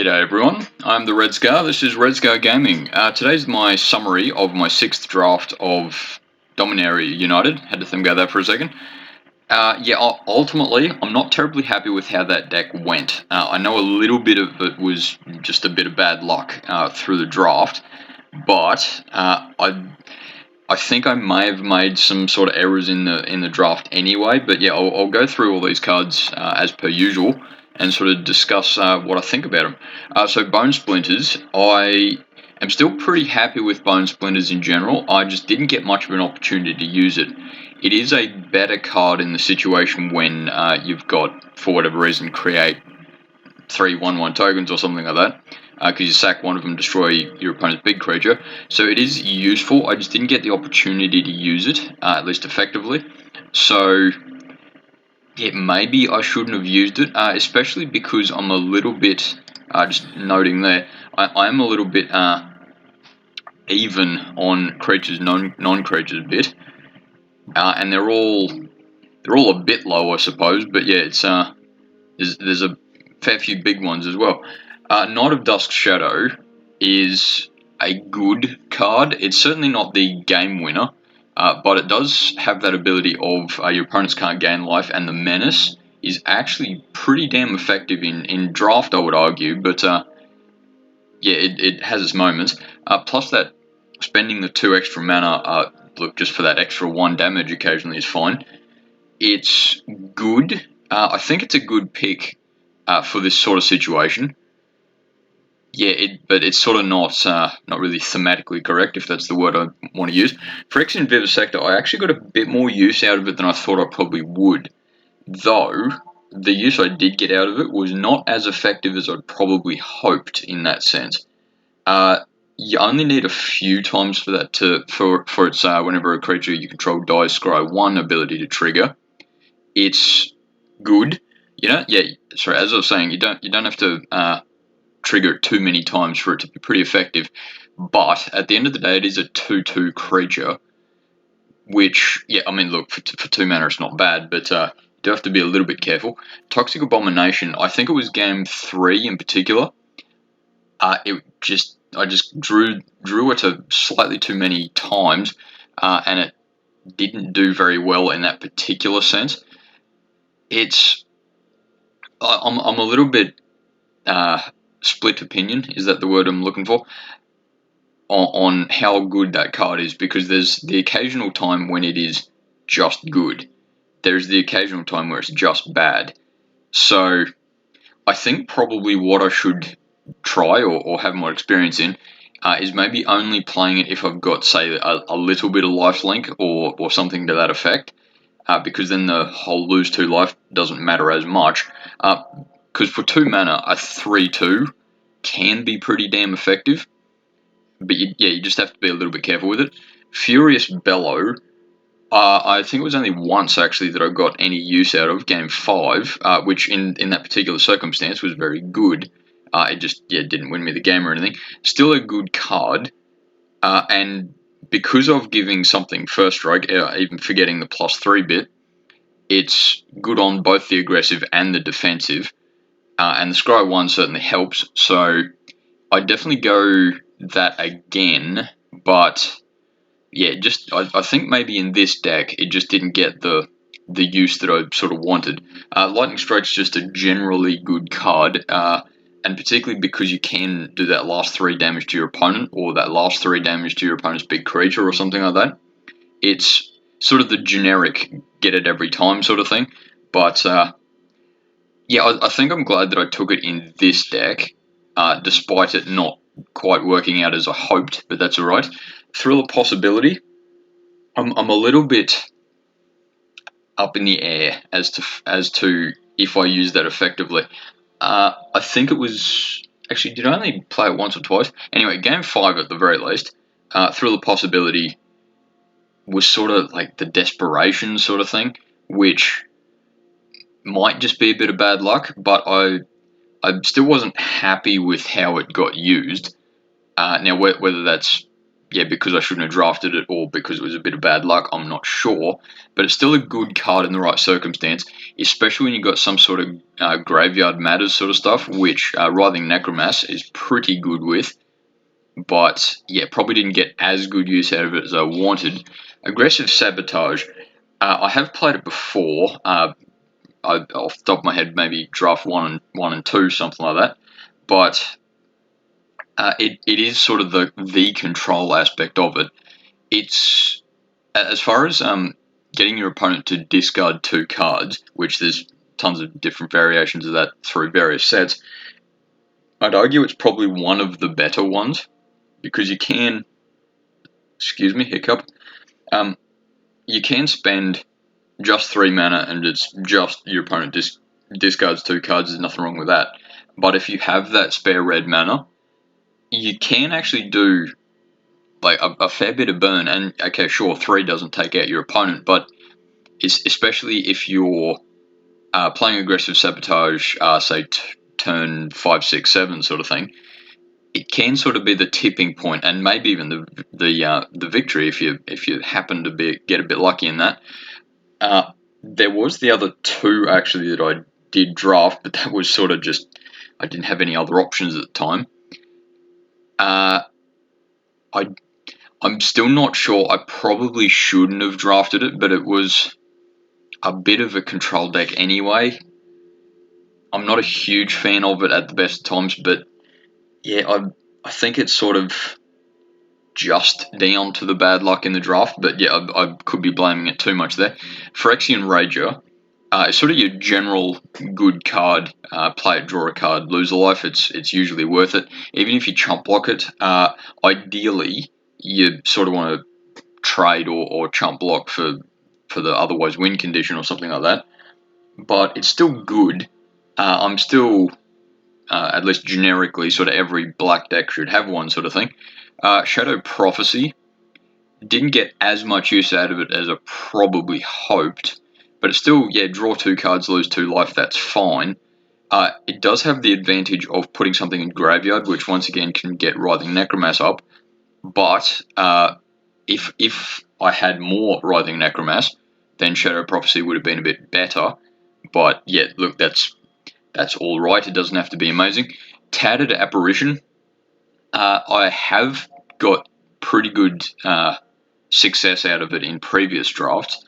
G'day everyone, I'm the Red Scar, this is Red Scar Gaming. Today's my summary of my 6th draft of Dominaria United. Had to think about that for a second. Ultimately, I'm not terribly happy with how that deck went. I know a little bit of it was just a bit of bad luck through the draft, but I think I may have made some sort of errors in the draft anyway. But yeah, I'll go through all these cards as per usual and sort of discuss what I think about them. So Bone Splinters, I am still pretty happy with Bone Splinters in general. I just didn't get much of an opportunity to use it. It is a better card in the situation when you've got, for whatever reason, create 3 1/1 tokens or something like that. Because you sack one of them, destroy your opponent's big creature. So it is useful. I just didn't get the opportunity to use it, at least effectively. So yeah, maybe I shouldn't have used it, especially because I'm a little bit, just noting there, I am a little bit even on creatures, non-creatures bit, and they're all a bit low, I suppose. But yeah, it's there's a fair few big ones as well. Knight of Dusk Shadow is a good card. It's certainly not the game winner, but it does have that ability of your opponents can't gain life, and the menace is actually pretty damn effective in draft, I would argue. But yeah, it has its moments. Plus that spending the 2 extra mana, look, just for that extra 1 damage occasionally is fine. It's good. I think it's a good pick for this sort of situation. Yeah, but it's sort of not really thematically correct, if that's the word I want to use. Phyrexian Vivisector, I actually got a bit more use out of it than I thought I probably would. Though, the use I did get out of it was not as effective as I'd probably hoped in that sense. You only need a few times for that for its whenever a creature you control dies, scry 1 ability to trigger. It's good. Sorry, as I was saying, you don't have to trigger it too many times for it to be pretty effective, but at the end of the day it is a 2/2 creature, which, yeah, I mean, look, for 2 mana it's not bad, but you do have to be a little bit careful. Toxic Abomination, I think it was game 3 in particular, I just drew it slightly too many times, and it didn't do very well in that particular sense. I'm a little bit split opinion, is that the word I'm looking for, on how good that card is, because there's the occasional time when it is just good. There's the occasional time where it's just bad. So I think probably what I should try or have more experience in is maybe only playing it if I've got, say, a little bit of lifelink or something to that effect, because then the whole lose 2 life doesn't matter as much. Because for 2 mana, a 3/2 can be pretty damn effective, but you just have to be a little bit careful with it. Furious Bellow, I think it was only once actually that I got any use out of, game 5, which in that particular circumstance was very good. It just didn't win me the game or anything. Still a good card, and because of giving something first strike, even forgetting the +3 bit, it's good on both the aggressive and the defensive, and the Scry 1 certainly helps, so I definitely go that again. But yeah, I think maybe in this deck it just didn't get the use that I sort of wanted. Lightning Strike's just a generally good card, and particularly because you can do that last 3 damage to your opponent, or that last 3 damage to your opponent's big creature or something like that. It's sort of the generic get it every time sort of thing. But yeah, I think I'm glad that I took it in this deck, despite it not quite working out as I hoped, but that's alright. Thrill of Possibility, I'm a little bit up in the air as to if I use that effectively. I think it was, actually, did I only play it once or twice? Anyway, game 5 at the very least, Thrill of Possibility was sort of like the desperation sort of thing, which might just be a bit of bad luck, but I still wasn't happy with how it got used. Now, whether that's yeah, because I shouldn't have drafted it or because it was a bit of bad luck, I'm not sure. But it's still a good card in the right circumstance, especially when you've got some sort of graveyard matters sort of stuff, which Writhing Necromass is pretty good with. But yeah, probably didn't get as good use out of it as I wanted. Aggressive Sabotage. I have played it before. Off the top of my head, maybe draft one and two, something like that. But it is sort of the control aspect of it. It's as far as getting your opponent to discard 2 cards, which there's tons of different variations of that through various sets. I'd argue it's probably one of the better ones because you can, excuse me, hiccup. You can spend just 3 mana and it's just your opponent discards 2 cards. There's nothing wrong with that. But if you have that spare red mana, you can actually do like a fair bit of burn. And okay, sure, 3 doesn't take out your opponent, but especially if you're playing aggressive sabotage, say turn 5, 6, 7 sort of thing, it can sort of be the tipping point, and maybe even the victory if you happen to get a bit lucky in that. There was the other 2 actually that I did draft, but that was sort of just I didn't have any other options at the time. I'm still not sure. I probably shouldn't have drafted it, but it was a bit of a control deck anyway. I'm not a huge fan of it at the best times, but yeah, I think it's sort of just down to the bad luck in the draft. But yeah, I could be blaming it too much there. Phyrexian Rager is sort of your general good card. Play it, draw a card, lose a life. It's usually worth it. Even if you chump block it, ideally you sort of want to trade or chump block for the otherwise win condition or something like that. But it's still good. I'm still, at least generically, sort of every black deck should have one sort of thing. Shadow Prophecy. Didn't get as much use out of it as I probably hoped, but it's still, yeah, draw 2 cards, lose 2 life, that's fine. It does have the advantage of putting something in graveyard, which once again can get Writhing Necromass up, but if I had more Writhing Necromass, then Shadow Prophecy would have been a bit better. But yeah, look, that's all right. It doesn't have to be amazing. Tattered Apparition. I have got pretty good success out of it in previous drafts,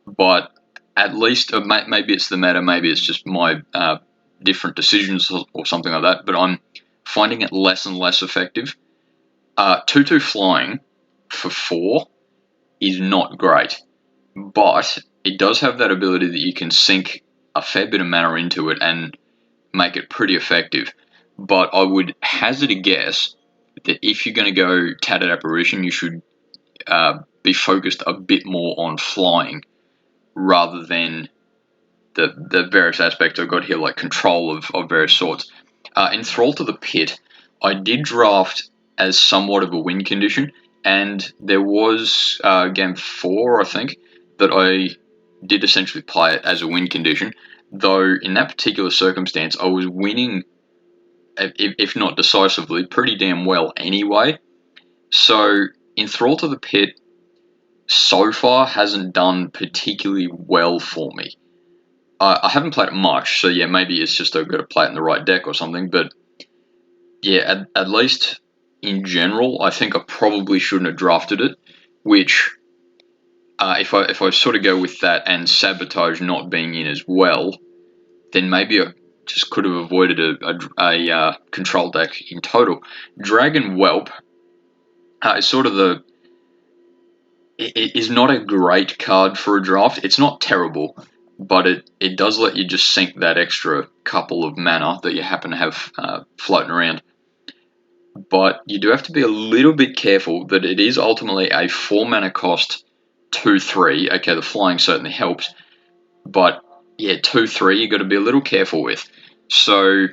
but at least maybe it's the meta, maybe it's just my different decisions or something like that. But I'm finding it less and less effective. 2/2 flying for 4 is not great, but it does have that ability that you can sink a fair bit of mana into it and make it pretty effective. But I would hazard a guess that if you're going to go Tattered Apparition, you should be focused a bit more on flying rather than the various aspects I've got here, like control of various sorts. Enthrall to the Pit, I did draft as somewhat of a win condition, and there was game 4, I think, that I did essentially play it as a win condition, though in that particular circumstance I was winning, if not decisively, pretty damn well anyway. So Enthrall to the Pit so far hasn't done particularly well for me. I haven't played it much, so yeah, maybe it's just I've got to play it in the right deck or something, but yeah, at least in general, I think I probably shouldn't have drafted it, which if I sort of go with that and Sabotage not being in as well, then maybe I just could have avoided a control deck in total. Dragon Whelp is sort of it is not a great card for a draft. It's not terrible, but it does let you just sink that extra couple of mana that you happen to have floating around. But you do have to be a little bit careful that it is ultimately a 4 mana cost 2/3. Okay, the flying certainly helps, but yeah, 2/3 you got to be a little careful with. So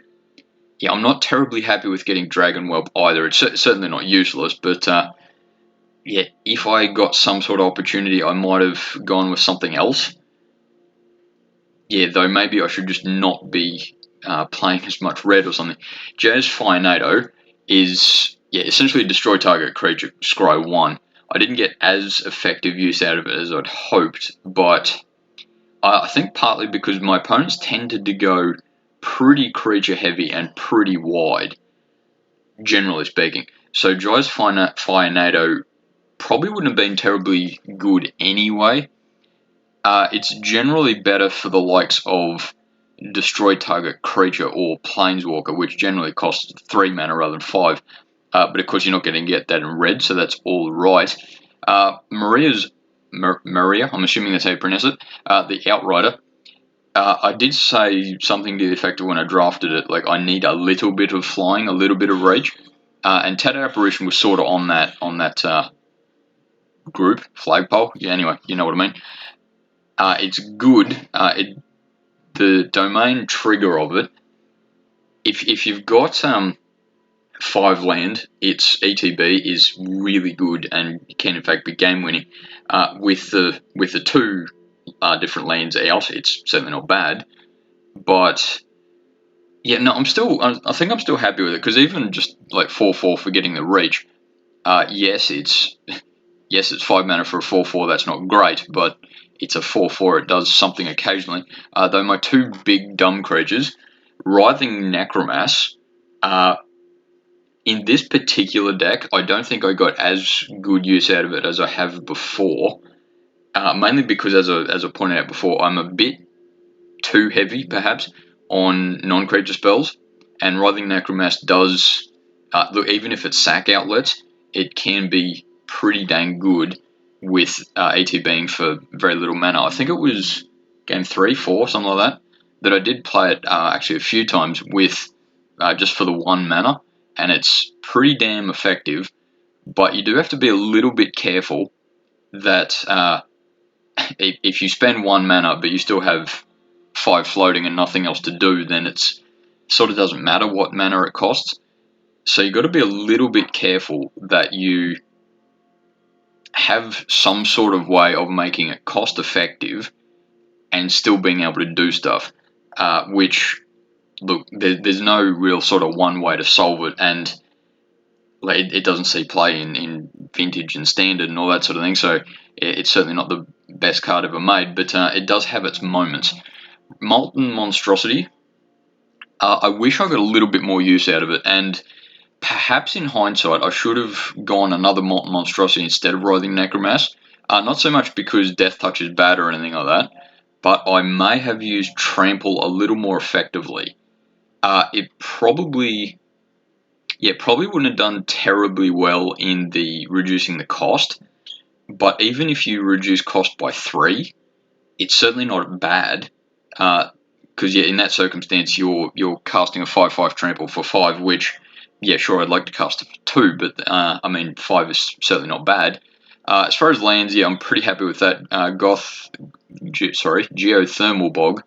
yeah, I'm not terribly happy with getting Dragon Whelp either. It's certainly not useless, but yeah, if I got some sort of opportunity, I might have gone with something else. Yeah, though maybe I should just not be playing as much red or something. Jazz Firenato is yeah, essentially destroy target creature, scry 1. I didn't get as effective use out of it as I'd hoped, but I think partly because my opponents tended to go pretty creature heavy and pretty wide, generally speaking. So Dry's Fire NATO probably wouldn't have been terribly good anyway. It's generally better for the likes of destroy target creature or planeswalker, which generally costs 3 mana rather than 5. But of course, you're not going to get that in red, so that's all right. Maria, I'm assuming that's how you pronounce it, the Outrider. I did say something to the effect of when I drafted it, like I need a little bit of flying, a little bit of reach, and Tattered Apparition was sort of on that group flagpole. Yeah, anyway, you know what I mean. It's good. The domain trigger of it, if you've got 5 land, its ETB is really good and can in fact be game winning. With the 2 different lands out, it's certainly not bad. But yeah, no, I think I'm still happy with it because even just like 4/4 for getting the reach. Yes, it's 5 mana for a 4/4. That's not great, but it's a 4/4. It does something occasionally. Though my 2 big dumb creatures, Writhing Necromass. In this particular deck, I don't think I got as good use out of it as I have before. Mainly because, as I pointed out before, I'm a bit too heavy, perhaps, on non-creature spells. And Writhing Necromass does, look, even if it's sack outlets, it can be pretty dang good with AT being for very little mana. I think it was game 3, 4, something like that I did play it actually a few times with just for the 1 mana, and it's pretty damn effective. But you do have to be a little bit careful that if you spend 1 mana but you still have 5 floating and nothing else to do, then it's sort of doesn't matter what mana it costs. So you've got to be a little bit careful that you have some sort of way of making it cost effective and still being able to do stuff. Which, look, there's no real sort of one way to solve it, and like, it doesn't see play in vintage and standard and all that sort of thing. So it's certainly not the best card ever made, but it does have its moments. Molten Monstrosity. I wish I got a little bit more use out of it, and perhaps in hindsight, I should have gone another Molten Monstrosity instead of Writhing Necromass. Not so much because Death Touch is bad or anything like that, but I may have used Trample a little more effectively. It probably wouldn't have done terribly well in the reducing the cost, but even if you reduce cost by 3, it's certainly not bad. Because in that circumstance, you're casting a 5/5 trample for 5, which, yeah, sure, I'd like to cast it for 2, but I mean 5 is certainly not bad. As far as lands, yeah, I'm pretty happy with that. Geothermal Bog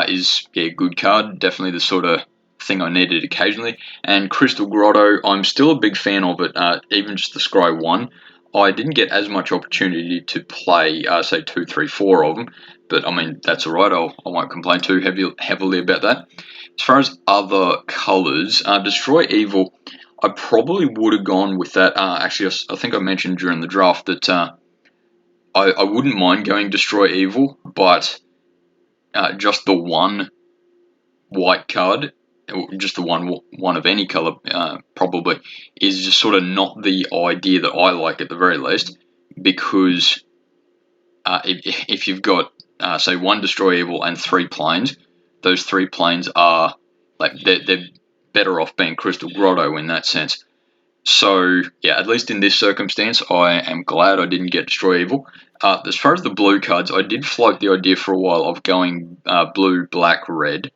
is a good card. Definitely the sort of thing I needed occasionally. And Crystal Grotto, I'm still a big fan of it. Even just the Scry 1. I didn't get as much opportunity to play, say, 2, 3, 4 of them, but I mean, that's alright, I won't complain too heavily about that. As far as other colours, Destroy Evil, I probably would have gone with that. Actually, I think I mentioned during the draft that I wouldn't mind going Destroy Evil, but just the one white card, just the one of any colour, probably, is just sort of not the idea that I like at the very least, because if you've got, say, 1 Destroy Evil and 3 planes, those 3 planes are, like, they're better off being Crystal Grotto in that sense. So, yeah, at least in this circumstance, I am glad I didn't get Destroy Evil. As far as the blue cards, I did float the idea for a while of going blue, black, red.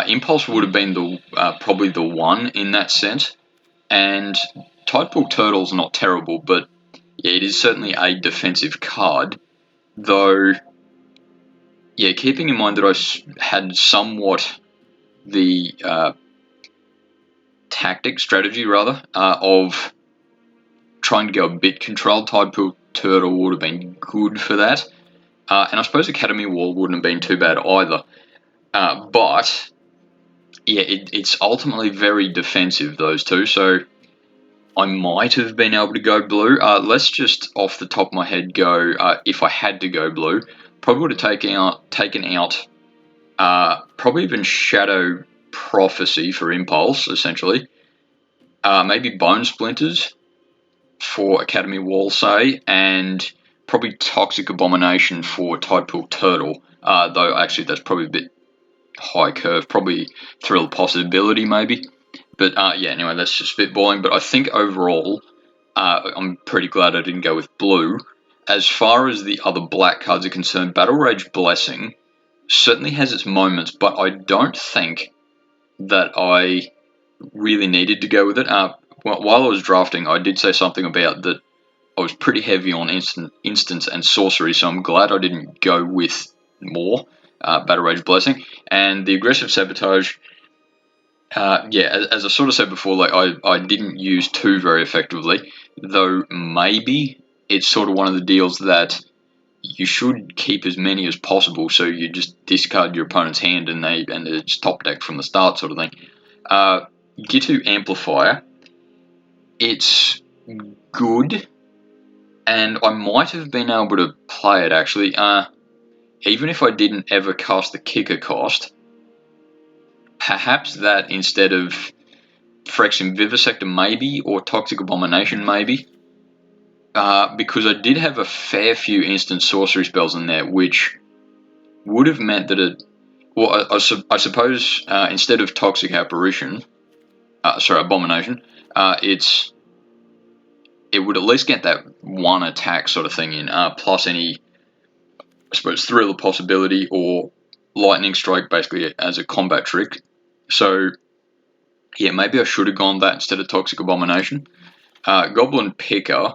Impulse would have been probably the one in that sense, and Tidepool Turtle's not terrible, but yeah, it is certainly a defensive card, though, yeah, keeping in mind that I had somewhat the strategy rather, of trying to go a bit controlled, Tidepool Turtle would have been good for that, and I suppose Academy Wall wouldn't have been too bad either, but yeah, it's ultimately very defensive, those two, so I might have been able to go blue. Let's just off the top of my head go. If I had to go blue, probably would have taken out probably even Shadow Prophecy for Impulse, essentially. Maybe Bone Splinters for Academy Wall, say, and probably Toxic Abomination for Tidepool Turtle. Though actually that's probably a bit high curve. Probably Thrill Possibility maybe. But yeah, anyway, that's just spitballing. But I think overall, I'm pretty glad I didn't go with blue. As far as the other black cards are concerned, Battle Rage Blessing certainly has its moments, but I don't think that I really needed to go with it. While I was drafting, I did say something about that I was pretty heavy on instants and sorcery, so I'm glad I didn't go with more Battle Rage Blessing. And the Aggressive Sabotage, yeah, as I sort of said before, like I didn't use two very effectively, though maybe it's sort of one of the deals that you should keep as many as possible, so you just discard your opponent's hand and it's top deck from the start, sort of thing. Gitu Amplifier, it's good, and I might have been able to play it actually. Even if I didn't ever cast the kicker cost, perhaps that instead of Phyrexian Vivisector maybe, or Toxic Abomination maybe, because I did have a fair few instant sorcery spells in there, which would have meant that it. Well, I suppose instead of Toxic Apparition, Abomination, it would at least get that one attack sort of thing in, plus any, I suppose, Thrill of Possibility or Lightning Strike basically as a combat trick. So, yeah, maybe I should have gone that instead of Toxic Abomination. Goblin Picker,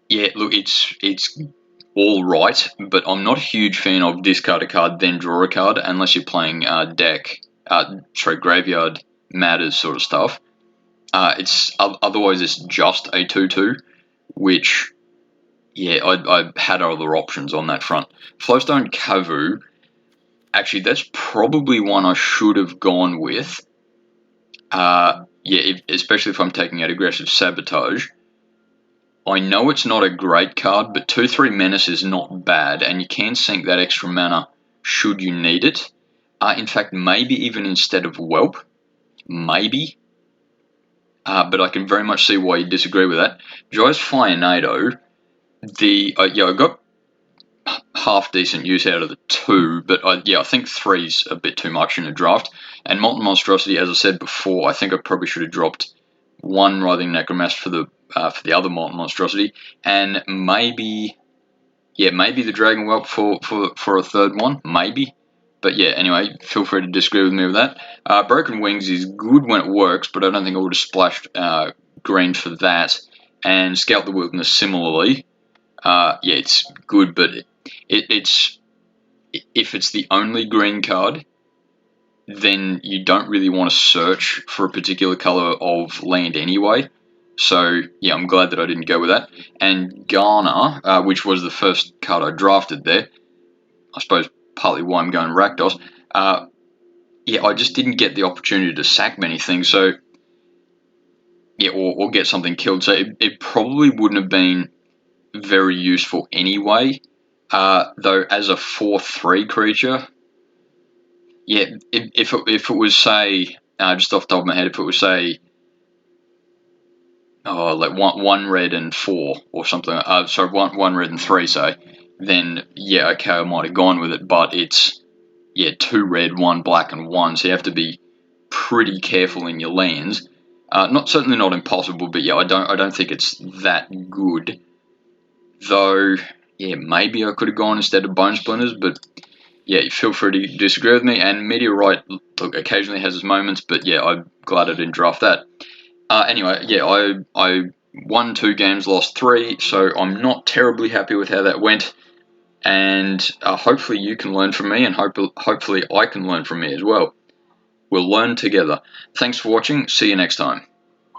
yeah, look, it's all right, but I'm not a huge fan of discard a card then draw a card unless you're playing graveyard matters sort of stuff. It's otherwise it's just a 2/2, which yeah, I had other options on that front. Flowstone Kavu, actually that's probably one I should have gone with. Yeah, especially if I'm taking out Aggressive Sabotage. I know it's not a great card, but 2/3 Menace is not bad, and you can sink that extra mana should you need it. In fact, maybe even instead of Whelp. Maybe. But I can very much see why you disagree with that. Joyous Firenado, I got half decent use out of the two, but I think three's a bit too much in a draft. And Molten Monstrosity, as I said before, I think I probably should have dropped one Writhing Necromask for the other Molten Monstrosity, and maybe the Dragon Whelp for a third one, maybe. But yeah, anyway, feel free to disagree with me with that. Broken Wings is good when it works, but I don't think I would have splashed green for that. And Scout the Wilderness similarly. Yeah, it's good, but it's if it's the only green card, then you don't really want to search for a particular color of land anyway. So yeah, I'm glad that I didn't go with that. And Ghana, which was the first card I drafted there, I suppose partly why I'm going Rakdos. Yeah, I just didn't get the opportunity to sack many things. So yeah, or get something killed. So it probably wouldn't have been very useful anyway. Though as a 4/3 creature, yeah, if it was say just off the top of my head, if it was say like one red and 4 or something, sorry, one red and 3, say, then yeah, okay, I might have gone with it, but it's 2 red, 1 black, and 1, so you have to be pretty careful in your lands. Certainly not impossible, but yeah, I don't think it's that good. Though, yeah, maybe I could have gone instead of Bone Splinters, but yeah, feel free to disagree with me. And Meteorite, look, occasionally has its moments, but yeah, I'm glad I didn't draft that. Anyway, yeah, I won 2 games, lost 3, so I'm not terribly happy with how that went. And hopefully you can learn from me, and hopefully I can learn from me as well. We'll learn together. Thanks for watching. See you next time.